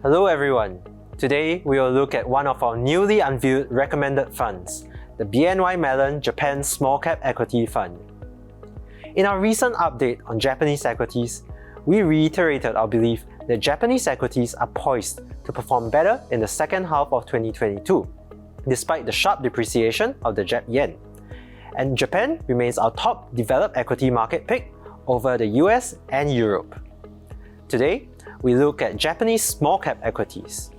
Hello everyone. Today we will look at one of our newly unveiled recommended funds, the BNY Mellon Japan Small Cap Equity Fund. In our recent update on Japanese equities, we reiterated our belief that Japanese equities are poised to perform better in the second half of 2022, despite the sharp depreciation of the Jap yen. And Japan remains our top developed equity market pick over the US and Europe. Today, we look at Japanese small cap equities.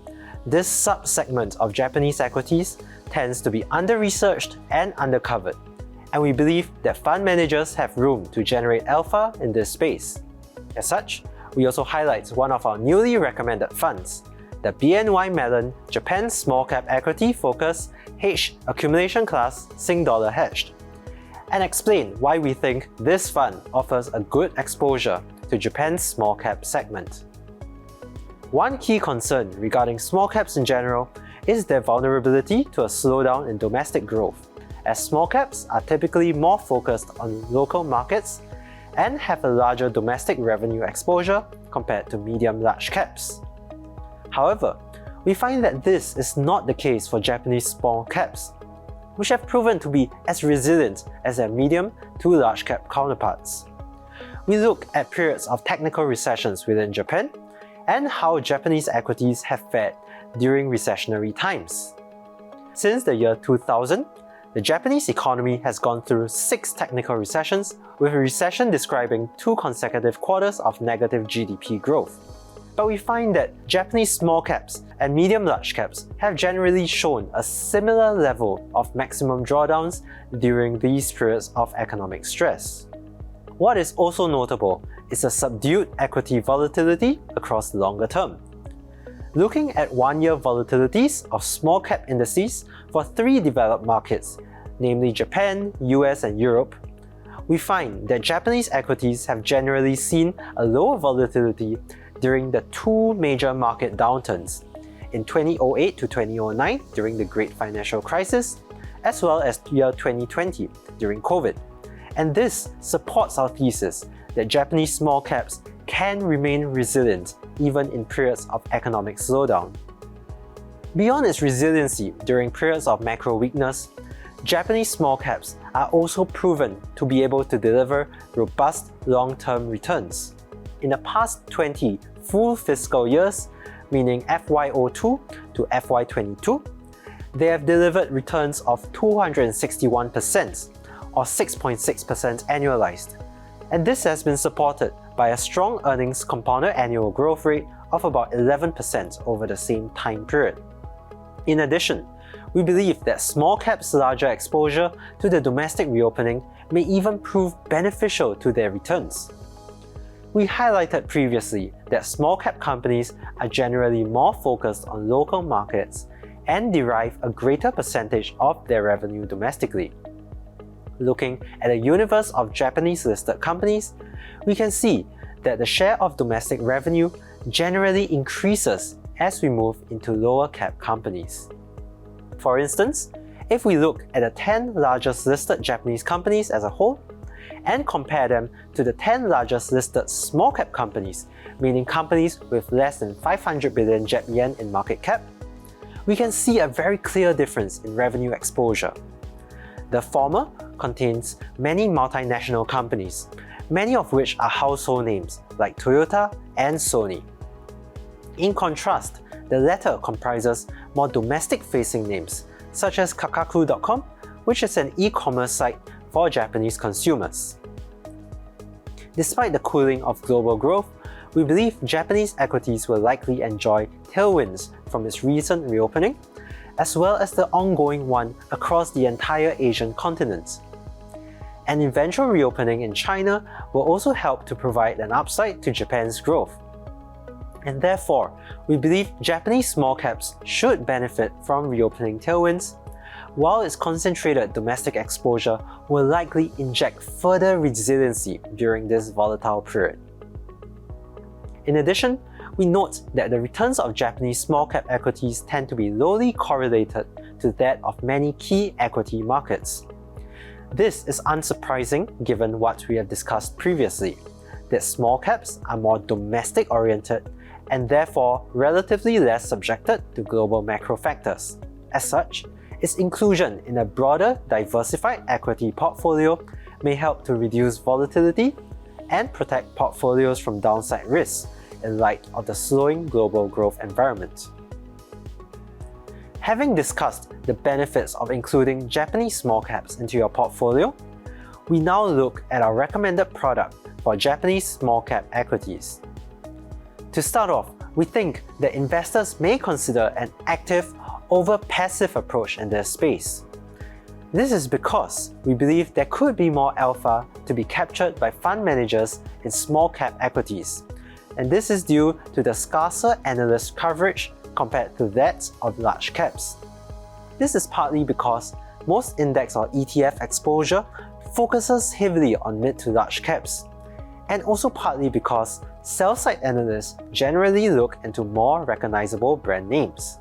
This sub-segment of Japanese equities tends to be under-researched and undercovered, and we believe that fund managers have room to generate alpha in this space. As such, we also highlight one of our newly recommended funds, the BNY Mellon Japan Small Cap Equity Focus H Accumulation Class Sing Dollar Hedged, and explain why we think this fund offers a good exposure to Japan's small cap segment. One key concern regarding small caps in general is their vulnerability to a slowdown in domestic growth, as small caps are typically more focused on local markets and have a larger domestic revenue exposure compared to medium-large caps. However, we find that this is not the case for Japanese small caps, which have proven to be as resilient as their medium to large cap counterparts. We look at periods of technical recessions within Japan and how Japanese equities have fared during recessionary times. Since the year 2000, the Japanese economy has gone through 6 technical recessions, with a recession describing 2 consecutive quarters of negative GDP growth. But we find that Japanese small caps and medium-large caps have generally shown a similar level of maximum drawdowns during these periods of economic stress. What is also notable is a subdued equity volatility across the longer term. Looking at one-year volatilities of small cap indices for 3 developed markets, namely Japan, US, and Europe, we find that Japanese equities have generally seen a lower volatility during the 2 major market downturns, in 2008 to 2009 during the Great Financial Crisis, as well as year 2020 during COVID. And this supports our thesis that Japanese small caps can remain resilient even in periods of economic slowdown. Beyond its resiliency during periods of macro weakness, Japanese small caps are also proven to be able to deliver robust long-term returns. In the past 20 full fiscal years, meaning FY02 to FY22, they have delivered returns of 261%, or 6.6% annualized. And this has been supported by a strong earnings compounded annual growth rate of about 11% over the same time period. In addition, we believe that small caps' larger exposure to the domestic reopening may even prove beneficial to their returns. We highlighted previously that small cap companies are generally more focused on local markets and derive a greater percentage of their revenue domestically. Looking at a universe of Japanese listed companies, we can see that the share of domestic revenue generally increases as we move into lower cap companies. For instance, if we look at the 10 largest listed Japanese companies as a whole, and compare them to the 10 largest listed small cap companies, meaning companies with less than 500 billion Jap yen in market cap, we can see a very clear difference in revenue exposure. The former contains many multinational companies, many of which are household names like Toyota and Sony. In contrast, the latter comprises more domestic-facing names, such as Kakaku.com, which is an e-commerce site for Japanese consumers. Despite the cooling of global growth, we believe Japanese equities will likely enjoy tailwinds from its recent reopening, as well as the ongoing one across the entire Asian continent. An eventual reopening in China will also help to provide an upside to Japan's growth. And therefore, we believe Japanese small caps should benefit from reopening tailwinds, while its concentrated domestic exposure will likely inject further resiliency during this volatile period. In addition, we note that the returns of Japanese small cap equities tend to be lowly correlated to that of many key equity markets. This is unsurprising given what we have discussed previously, that small caps are more domestic oriented and therefore relatively less subjected to global macro factors. As such, its inclusion in a broader, diversified equity portfolio may help to reduce volatility and protect portfolios from downside risks in light of the slowing global growth environment. Having discussed the benefits of including Japanese small caps into your portfolio, we now look at our recommended product for Japanese small cap equities. To start off, we think that investors may consider an active over passive approach in this space. This is because we believe there could be more alpha to be captured by fund managers in small cap equities, and this is due to the scarcer analyst coverage compared to that of large caps. This is partly because most index or ETF exposure focuses heavily on mid to large caps, and also partly because sell-side analysts generally look into more recognizable brand names.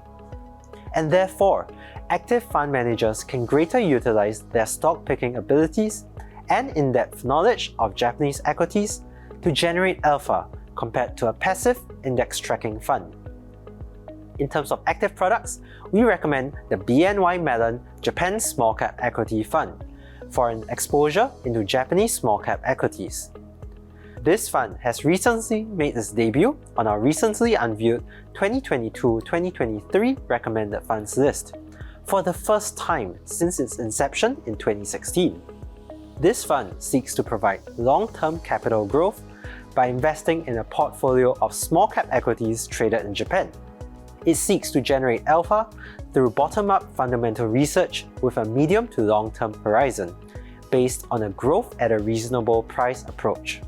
And therefore, active fund managers can greater utilize their stock-picking abilities and in-depth knowledge of Japanese equities to generate alpha compared to a passive index tracking fund. In terms of active products, we recommend the BNY Mellon Japan Small Cap Equity Fund for an exposure into Japanese small cap equities. This fund has recently made its debut on our recently unveiled 2022-2023 recommended funds list for the first time since its inception in 2016. This fund seeks to provide long-term capital growth by investing in a portfolio of small cap equities traded in Japan. It seeks to generate alpha through bottom-up fundamental research with a medium to long-term horizon, based on a growth at a reasonable price approach.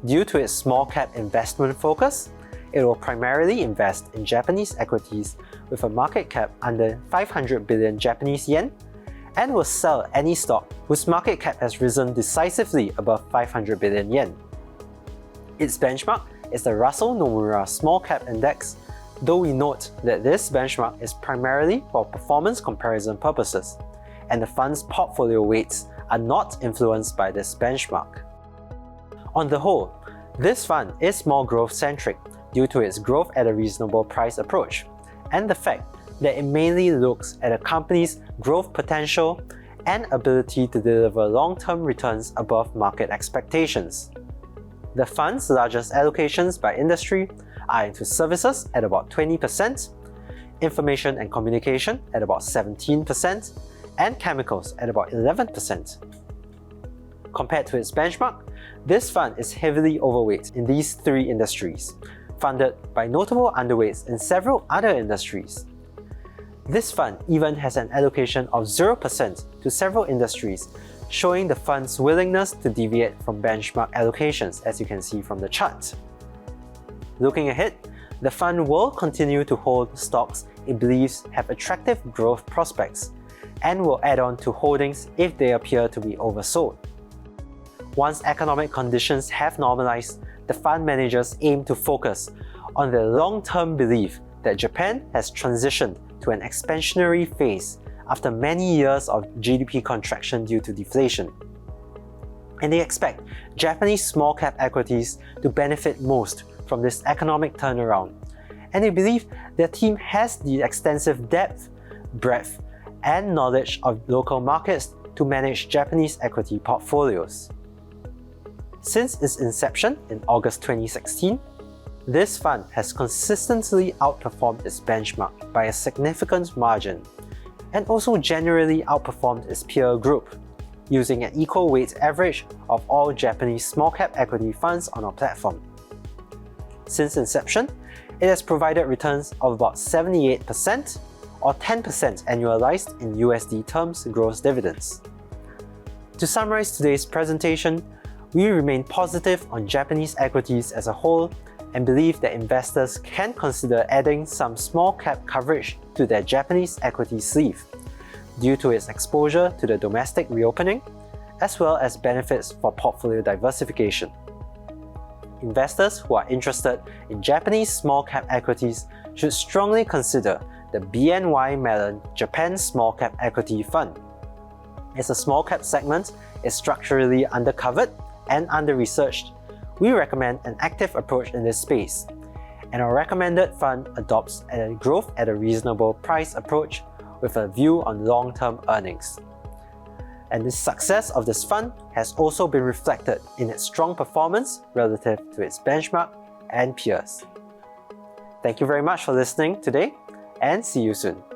Due to its small cap investment focus, it will primarily invest in Japanese equities with a market cap under 500 billion Japanese yen and will sell any stock whose market cap has risen decisively above 500 billion yen. Its benchmark is the Russell Nomura Small Cap Index, though we note that this benchmark is primarily for performance comparison purposes, and the fund's portfolio weights are not influenced by this benchmark. On the whole, this fund is more growth-centric due to its growth at a reasonable price approach, and the fact that it mainly looks at a company's growth potential and ability to deliver long-term returns above market expectations. The fund's largest allocations by industry are into services at about 20%, information and communication at about 17%, and chemicals at about 11%. Compared to its benchmark, this fund is heavily overweight in these three industries, funded by notable underweights in several other industries. This fund even has an allocation of 0% to several industries, showing the fund's willingness to deviate from benchmark allocations, as you can see from the chart. Looking ahead, the fund will continue to hold stocks it believes have attractive growth prospects, and will add on to holdings if they appear to be oversold. Once economic conditions have normalized, the fund managers aim to focus on the long-term belief that Japan has transitioned to an expansionary phase after many years of GDP contraction due to deflation. And they expect Japanese small cap equities to benefit most from this economic turnaround, and they believe their team has the extensive depth, breadth, and knowledge of local markets to manage Japanese equity portfolios. Since its inception in August 2016, this fund has consistently outperformed its benchmark by a significant margin, and also generally outperformed its peer group, using an equal weight average of all Japanese small cap equity funds on our platform. Since inception, it has provided returns of about 78% or 10% annualized in USD terms gross dividends. To summarize today's presentation, we remain positive on Japanese equities as a whole and believe that investors can consider adding some small cap coverage to their Japanese equity sleeve due to its exposure to the domestic reopening, as well as benefits for portfolio diversification. Investors who are interested in Japanese small cap equities should strongly consider the BNY Mellon Japan Small Cap Equity Fund. As the small cap segment is structurally undercovered and under-researched, we recommend an active approach in this space, and our recommended fund adopts a growth at a reasonable price approach with a view on long-term earnings. And the success of this fund has also been reflected in its strong performance relative to its benchmark and peers. Thank you very much for listening today, and see you soon.